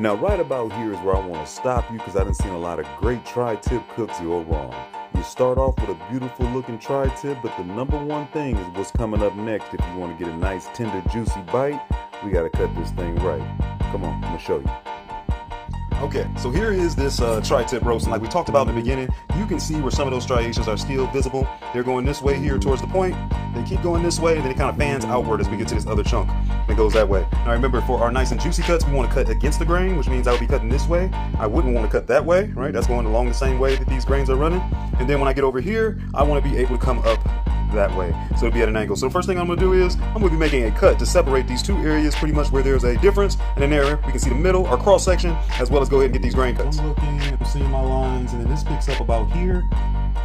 Now, right about here is where I want to stop you because I done seen a lot of great tri-tip cooks go wrong. You start off with a beautiful looking tri-tip, but the number one thing is what's coming up next. If you want to get a nice, tender, juicy bite, we got to cut this thing right. Come on, I'm going to show you. Okay, so here is this tri-tip roast, and like we talked about in the beginning, you can see where some of those striations are still visible. They're going this way here towards the point. They keep going this way, and then it kind of fans outward as we get to this other chunk. It goes that way. Now remember, for our nice and juicy cuts, we want to cut against the grain, which means I would be cutting this way. I wouldn't want to cut that way, right? That's going along the same way that these grains are running. And then when I get over here, I want to be able to come up that way, so it'll be at an angle. So the first thing I'm going to do is I'm going to be making a cut to separate these two areas pretty much where there's a difference, and then there we can see the middle or cross section, as well as go ahead and get these grain cuts. I'm looking, I'm seeing my lines, and then this picks up about here,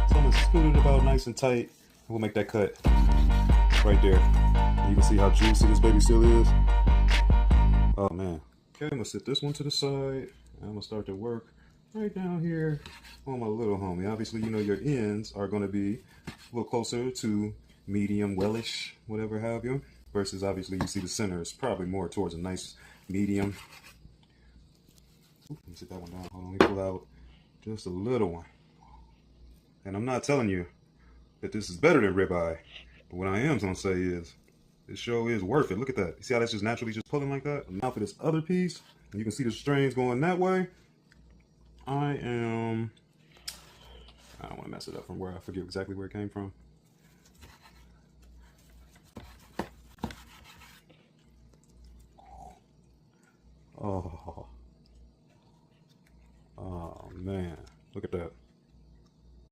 so I'm going to scoot it about nice and tight, and we'll make that cut right there. And you can see how juicy this baby still is. Oh man. Okay, I'm going to set this one to the side, and I'm going to start to work right down here on my little homie. Obviously, you know, your ends are going to be a little closer to medium, wellish, whatever have you, versus obviously you see the center is probably more towards a nice medium. Let me sit that one down. Hold on, let me pull out just a little one. And I'm not telling you that this is better than ribeye, but what I am going to say is this show is worth it. Look at that. You see how that's just naturally just pulling like that? Now for this other piece, you can see the strains going that way. I don't want to mess it up from where I forget exactly where it came from. Oh man, look at that.